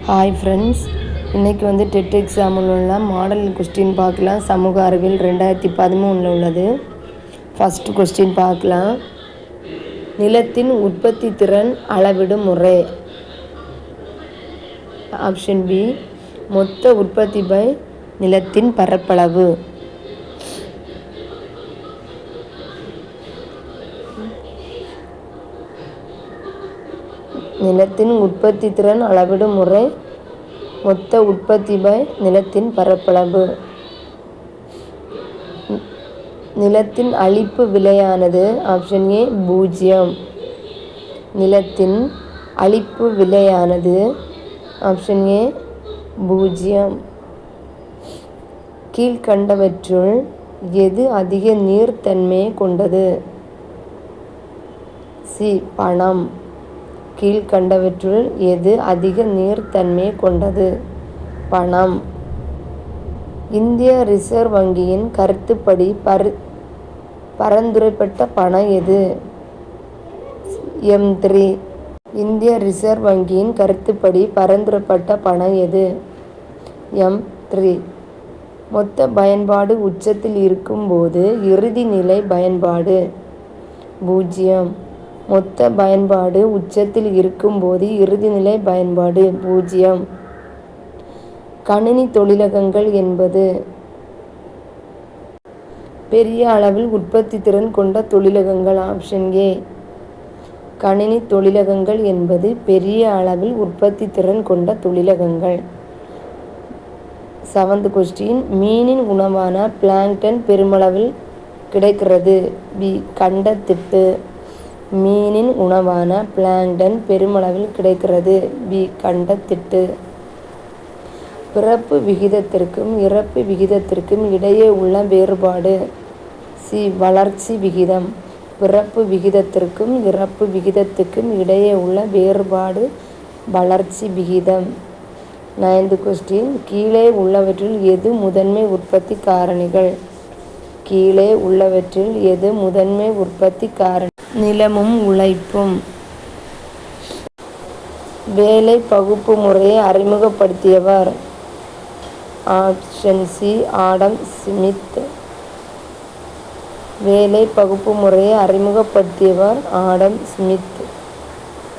Hi friends, இன்றைக்கி dead எக்ஸாமில் உள்ள மாடல் கொஸ்டின் பார்க்கலாம். சமூக அறிவியல் 2013 உள்ளது. ஃபஸ்ட்டு கொஸ்டின் பார்க்கலாம். நிலத்தின் உற்பத்தி திறன் அளவிடும் முறை. ஆப்ஷன் பி, மொத்த உற்பத்தி பை நிலத்தின் பரப்பளவு. நிலத்தின் உற்பத்தி திறன் அளவிடும் முறை மொத்த உற்பத்தி பை நிலத்தின் பரப்பளவு. நிலத்தின் அழிப்பு விலையானது. Option A 0. நிலத்தின் அழிப்பு விலையானது. Option A 0. கீழ்கண்டவற்றுள் எது அதிக நீர்த்தன்மையை கொண்டது? சி, பணம். கீழ்கண்டவற்றுள் எது அதிக நீர்த்தன்மையை கொண்டது? பணம். இந்திய ரிசர்வ் வங்கியின் கருத்துப்படி பரிந்துரைக்கப்பட்ட பணம் எது? M3. இந்திய ரிசர்வ் வங்கியின் கருத்துப்படி பரிந்துரைக்கப்பட்ட பணம் எது? M3. மொத்த பயன்பாடு உச்சத்தில் இருக்கும்போது இறுதி நிலை பயன்பாடு 0. மொத்த பயன்பாடு உச்சத்தில் இருக்கும்போது இறுதிநிலை பயன்பாடு 0. கணினி தொழிலகங்கள் என்பது பெரிய அளவில் உற்பத்தி திறன் கொண்ட தொழிலகங்கள். Option A. கணினி தொழிலகங்கள் என்பது பெரிய அளவில் உற்பத்தி திறன் கொண்ட தொழிலகங்கள். 7th question. மீனின் உணவான பிளாங்டன் பெருமளவில் கிடைக்கிறது. பி, கண்டத்திட்டு. மீனின் உணவான பிளாங்டன் பெருமளவில் கிடைக்கிறது. பி, கண்டத்திட்டு. பிறப்பு விகிதத்திற்கும் இறப்பு விகிதத்திற்கும் இடையே உள்ள வேறுபாடு. சி, வளர்ச்சி விகிதம். பிறப்பு விகிதத்திற்கும் இறப்பு விகிதத்துக்கும் இடையே உள்ள வேறுபாடு வளர்ச்சி விகிதம். 9th question. கீழே உள்ளவற்றில் எது முதன்மை உற்பத்தி காரணிகள்? கீழே உள்ளவற்றில் எது முதன்மை உற்பத்தி காரணி? நிலமும் உழைப்பும். வேலை பகுப்பு முறையை அறிமுகப்படுத்தியவர்? Option C, Adam Smith. வேலை பகுப்பு முறையை அறிமுகப்படுத்தியவர் ஆடம் ஸ்மித்.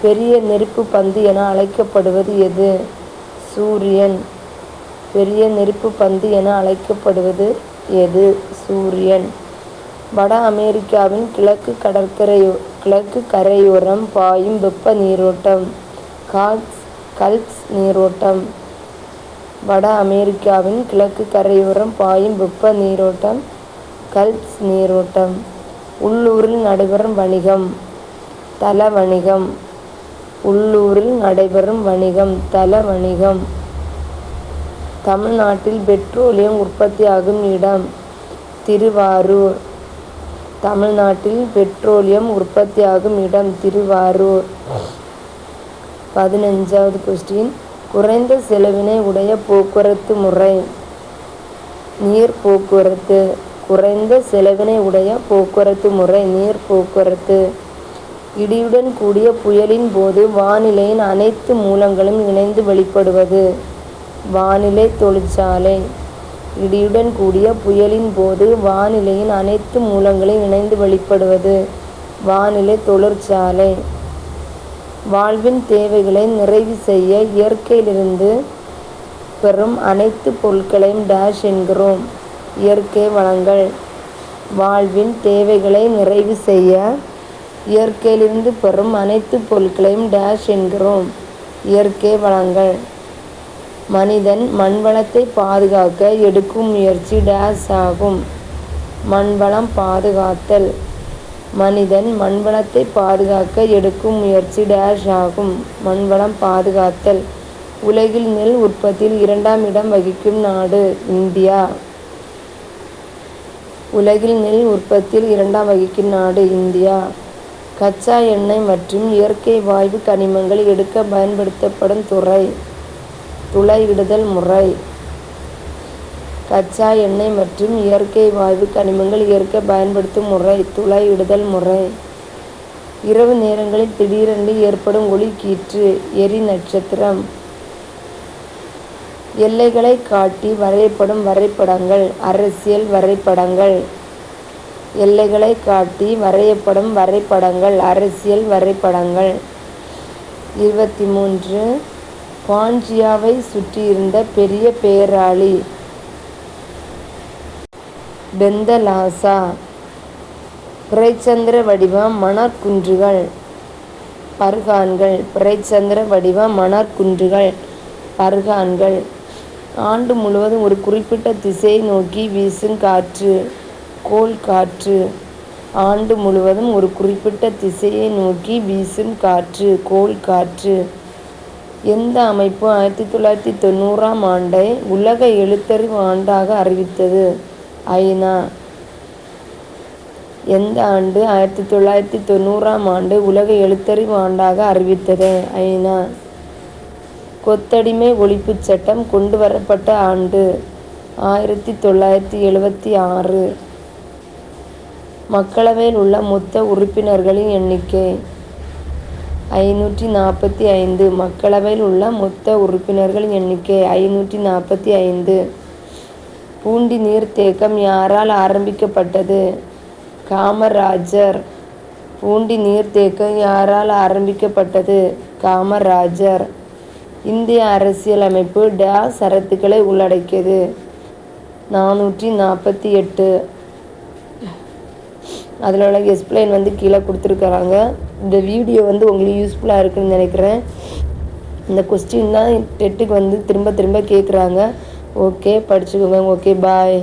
பெரிய நெருப்பு பந்து என அழைக்கப்படுவது எது? சூரியன். பெரிய நெருப்பு பந்து என அழைக்கப்படுவது எது? சூரியன். வட அமெரிக்காவின் கிழக்கு கரையோரம் பாயும் வெப்ப நீரோட்டம் கல்ப்ஸ் நீரோட்டம். வட அமெரிக்காவின் கிழக்கு கரையோரம் பாயும் வெப்ப நீரோட்டம் கல்ப்ஸ் நீரோட்டம். உள்ளூரில் நடைபெறும் வணிகம் தள வணிகம். உள்ளூரில் நடைபெறும் வணிகம் தள வணிகம். தமிழ்நாட்டில் பெட்ரோலியம் உற்பத்தியாகும் இடம்? திருவாரூர். தமிழ்நாட்டில் பெட்ரோலியம் உற்பத்தியாகும் இடம் திருவாரூர். 15வது கொஸ்டின். குறைந்த செலவினை உடைய போக்குவரத்து முறை. நீர் போக்குவரத்து. குறைந்த செலவினை உடைய போக்குவரத்து முறை நீர் போக்குவரத்து. இடியுடன் கூடிய புயலின் போது வானிலையின் அனைத்து மூலங்களும் இணைந்து வெளிப்படுவது? வானிலை தொழிற்சாலை. இடியுடன் கூடிய புயலின் போது வானிலையின் அனைத்து மூலங்களும் இணைந்து வெளிப்படுவது? வானிலை தொழிற்சாலை. வாழ்வின் தேவைகளை நிறைவு செய்ய இயற்கையிலிருந்து பெறும் அனைத்து பொருட்களையும் டேஷ் என்கிறோம்? இயற்கை வளங்கள். வாழ்வின் தேவைகளை நிறைவு செய்ய இயற்கையிலிருந்து பெறும் அனைத்து பொருட்களையும் டேஷ் என்கிறோம்? இயற்கை வளங்கள். மனிதன் மண்வளத்தை பாதுகாக்க எடுக்கும் முயற்சி டேஷ் ஆகும்? மண்வளம் பாதுகாத்தல். மனிதன் மண்வளத்தை பாதுகாக்க எடுக்கும் முயற்சி டேஷ் ஆகும்? மண்வளம் பாதுகாத்தல். உலகில் நெல் உற்பத்தியில் 2ஆம் இடம் வகிக்கும் நாடு? இந்தியா. உலகில் நெல் உற்பத்தியில் 2ஆம் வகிக்கும் நாடு இந்தியா. கச்சா எண்ணெய் மற்றும் இயற்கை வாயு கனிமங்கள் எடுக்க பயன்படுத்தப்படும் துளையிடுதல் முறை. கச்சா எண்ணெய் மற்றும் இயற்கை வாயு கனிமங்கள் எடுக்க பயன்படுத்தும் முறை துளையிடுதல் முறை. இரவு நேரங்களில் திடீரென்று ஏற்படும் ஒளிக்கீற்று எரி நட்சத்திரம். எல்லைகளை காட்டி வரையப்படும் வரைபடங்கள் அரசியல் வரைபடங்கள். எல்லைகளை காட்டி வரையப்படும் வரைபடங்கள் அரசியல் வரைபடங்கள். 23 பாஞ்சியாவை சுற்றியிருந்த பெரிய பேராளி பெந்தலாசா. பிறைச்சந்திர வடிவ மணற்குன்றுகள் பர்கான்கள். பிறைச்சந்திர வடிவ மணற்குன்றுகள் பர்கான்கள். ஆண்டு முழுவதும் ஒரு குறிப்பிட்ட திசையை நோக்கி வீசும் காற்று கோள் காற்று. ஆண்டு முழுவதும் ஒரு குறிப்பிட்ட திசையை நோக்கி வீசும் காற்று கோள் காற்று. எந்த அமைப்பு 1990ஆம் ஆண்டை உலக எழுத்தறிவு ஆண்டாக அறிவித்தது? ஐநா. எந்த ஆண்டு 1990ஆம் ஆண்டு உலக எழுத்தறிவு ஆண்டாக அறிவித்தது? ஐநா. கொத்தடிமை ஒழிப்புச் சட்டம் கொண்டு வரப்பட்ட ஆண்டு 1976. மக்களவையில் உள்ள மொத்த உறுப்பினர்களின் எண்ணிக்கை 545. மக்களவையில் உள்ள மொத்த உறுப்பினர்களின் எண்ணிக்கை 545. பூண்டி நீர்த்தேக்கம் யாரால் ஆரம்பிக்கப்பட்டது? காமராஜர். பூண்டி நீர்த்தேக்கம் யாரால் ஆரம்பிக்கப்பட்டது? காமராஜர். இந்திய அரசியலமைப்பு டேஸ் சரத்துக்களை உள்ளடக்கியது? 448. அதில் உள்ள எக்ஸ்பிளைன் கீழே கொடுத்துருக்குறாங்க. இந்த வீடியோ உங்களுக்கு யூஸ்ஃபுல்லாக இருக்குன்னு நினைக்கிறேன். இந்த கொஸ்டின் தான் டெட்டுக்கு திரும்ப திரும்ப கேட்குறாங்க. ஓகே, படிச்சுக்கோங்க. ஓகே, பாய்.